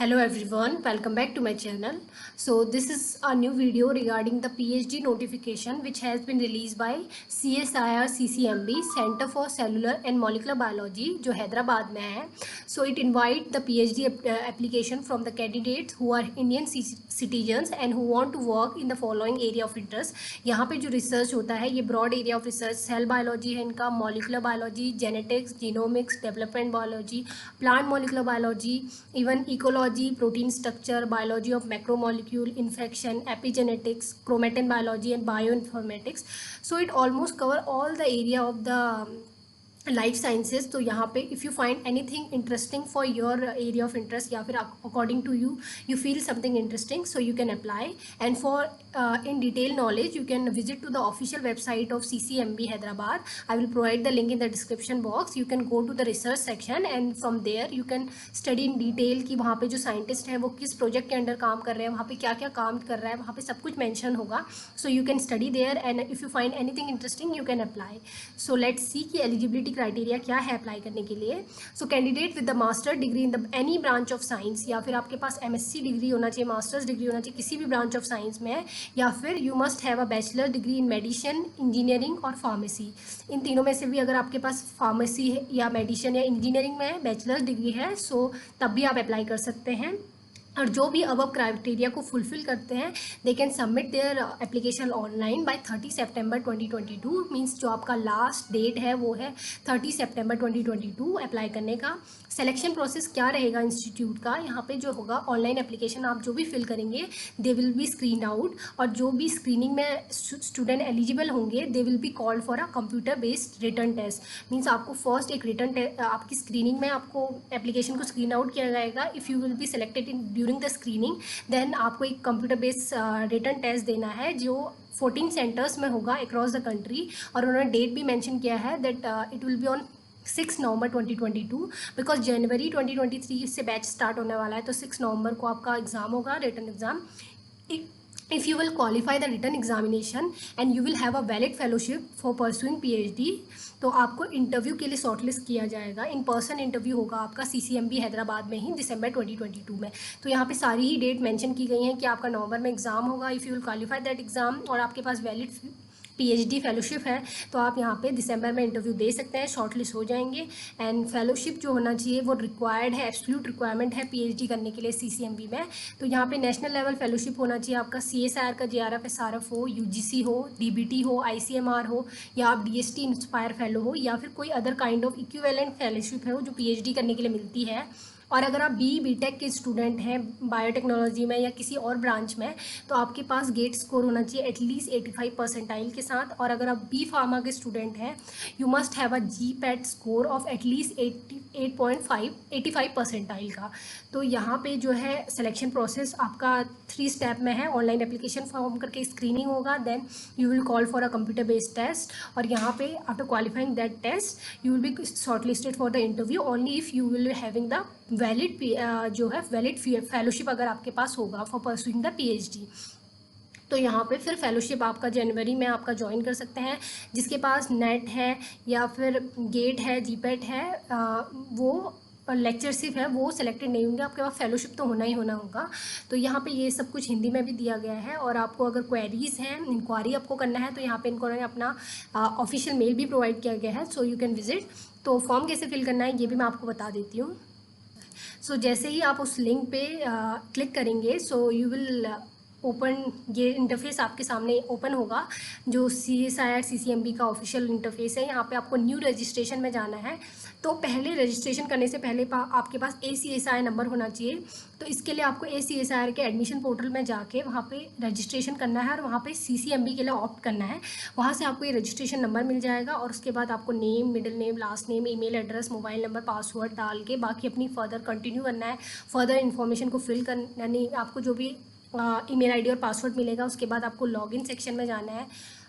Hello everyone, welcome back to my channel. So this is a new video regarding the PhD notification which has been released by CSIR CCMB Center for Cellular and Molecular Biology जो हैदराबाद में है. So it invite the PhD application from the candidates who are Indian citizens and who want to work in the following area of interest. यहाँ पे जो research होता है ये broad area of research cell biology है इनका, molecular biology, genetics, genomics, development biology, plant molecular biology, even ecology, protein structure, biology of macromolecule, infection, epigenetics, chromatin biology and bioinformatics. So it almost cover all the area of the life sciences. तो यहाँ पे if you find anything interesting for your area of interest या फिर according to you feel something interesting, so you can apply. And for in detailed knowledge you can visit to the official website of CCMB Hyderabad. I will provide the link in the description box. You can go to the research section and from there you can study in detail कि वहाँ पे जो scientist हैं वो किस project के under काम कर रहे हैं, वहाँ पे क्या क्या काम कर रहा है, वहाँ पे सब कुछ मेंशन होगा. So you can study there and if you find anything interesting you can apply. So let's see कि एलिजिबिलिटी क्राइटेरिया क्या है अप्लाई करने के लिए. So candidate with the master degree in the any branch of science, या फिर आपके पास MSc degree होना चाहिए, मास्टर्स डिग्री होना चाहिए किसी भी ब्रांच ऑफ साइंस में, या फिर you must have a bachelor degree in medicine, engineering और फार्मेसी. इन तीनों में से भी अगर आपके पास फार्मेसी है या मेडिसिन या इंजीनियरिंग में बैचलर डिग्री है सो तब भी आप अप्लाई कर सकते हैं. और जो भी अब क्राइटेरिया को फुलफिल करते हैं they can submit their application online by 30 सितंबर 2022. मींस जो आपका लास्ट डेट है वो है 30 सितंबर 2022 अप्लाई करने का. सिलेक्शन प्रोसेस क्या रहेगा इंस्टीट्यूट का, यहाँ पे जो होगा ऑनलाइन एप्लीकेशन आप जो भी फिल करेंगे they will be screen out, और जो भी स्क्रीनिंग में स्टूडेंट एलिजिबल होंगे they will be called for a computer based written test. Means आपको फर्स्ट एक रिटर्न आपकी स्क्रीनिंग में आपको एप्लीकेशन को स्क्रीन आउट किया जाएगा. If you will be selected in during the screening then आपको एक कंप्यूटर बेस्ड रिटर्न टेस्ट देना है जो 14 सेंटर्स में होगा अक्रॉस द कंट्री. और उन्होंने डेट भी मेंशन किया है that it will be on 6 November 2022 because जनवरी 2023 से बैच स्टार्ट होने वाला है. तो 6 नवंबर को आपका एग्ज़ाम होगा, written exam. If you will qualify the written examination and you will have a valid fellowship for pursuing PhD, तो आपको इंटरव्यू के लिए शॉर्टलिस्ट किया जाएगा. इन पर्सन इंटरव्यू होगा आपका CCMB हैदराबाद में ही दिसंबर 2022 में. तो यहाँ पे सारी ही डेट मेंशन की गई हैं कि आपका नवंबर में एग्ज़ाम होगा. If you will qualify that exam और आपके पास वैलिड PhD फेलोशिप है तो आप यहाँ पे दिसंबर में इंटरव्यू दे सकते हैं, शॉर्टलिस्ट हो जाएंगे. एंड फेलोशिप जो होना चाहिए वो रिक्वायर्ड है, एब्सोल्यूट रिक्वायरमेंट है PhD करने के लिए CCMB में. तो यहाँ पे नेशनल लेवल फेलोशिप होना चाहिए आपका, CSIR का JRF SRF हो, UGC हो, DBT हो, ICMR हो, या आप DST इंस्पायर फेलो हो, या फिर कोई other kind of equivalent fellowship हो जो PhD करने के लिए मिलती है. और अगर आप BTech के स्टूडेंट हैं बायोटेक्नोलॉजी में या किसी और ब्रांच में तो आपके पास गेट स्कोर होना चाहिए एटलीस्ट 85 परसेंटाइल के साथ. और अगर आप B फार्मा के स्टूडेंट हैं you must have a GPAT score of at least 85 percentile का. तो यहाँ पे जो है सिलेक्शन प्रोसेस आपका 3 स्टेप में है. ऑनलाइन एप्लीकेशन फॉर्म करके स्क्रीनिंग होगा, then you will call for a computer based test, और यहाँ पे after qualifying that test you will be shortlisted for the interview only if you will be having the valid जो है valid fellowship अगर आपके पास होगा for pursuing the PhD. तो यहाँ पे फिर फेलोशिप आपका जनवरी में आपका ज्वाइन कर सकते हैं. जिसके पास नेट है या फिर गेट है, GPAT है, वो लेक्चरशिप है वो सिलेक्टेड नहीं होंगे. आपके पास फेलोशिप तो होना ही होना होगा. तो यहाँ पे ये सब कुछ हिंदी में भी दिया गया है. और आपको अगर क्वेरीज़ हैं, इंक्वायरी आपको करना है तो यहाँ पे इनको अपना ऑफिशियल मेल भी प्रोवाइड किया गया है, सो यू कैन विजिट. तो फॉर्म कैसे फिल करना है ये भी मैं आपको बता देती हूँ. सो जैसे ही आप उस लिंक पे क्लिक करेंगे सो यू विल ओपन, ये इंटरफेस आपके सामने ओपन होगा जो CSIR CCMB का ऑफिशियल इंटरफेस है. यहाँ पे आपको न्यू रजिस्ट्रेशन में जाना है. तो पहले रजिस्ट्रेशन करने से पहले आपके पास ACSI नंबर होना चाहिए. तो इसके लिए आपको ACSI के एडमिशन पोर्टल में जाके वहाँ पे रजिस्ट्रेशन करना है और वहाँ पे CCMB के लिए ऑप्ट करना है. वहाँ से आपको ये रजिस्ट्रेशन नंबर मिल जाएगा और उसके बाद आपको name, middle name, last name, email address, mobile number, password डाल के बाकी अपनी फर्दर कंटिन्यू करना है. फर्दर इन्फॉर्मेशन को फिल करना, यानी आपको जो भी ईमेल आईडी और पासवर्ड मिलेगा उसके बाद आपको लॉगिन सेक्शन में जाना है.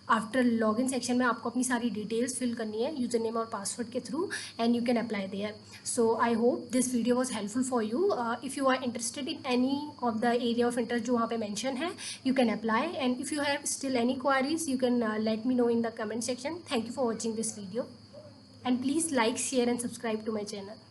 आफ्टर लॉगिन सेक्शन में आपको अपनी सारी डिटेल्स फिल करनी है यूज़र नेम और पासवर्ड के through and you can apply there. So I hope this video was helpful for you. If you are interested in any of the area of interest जो वहाँ पे mention है you can apply. And if you have still any queries you can let me know in the comment section. Thank you for watching this video and please like, share and subscribe to my channel.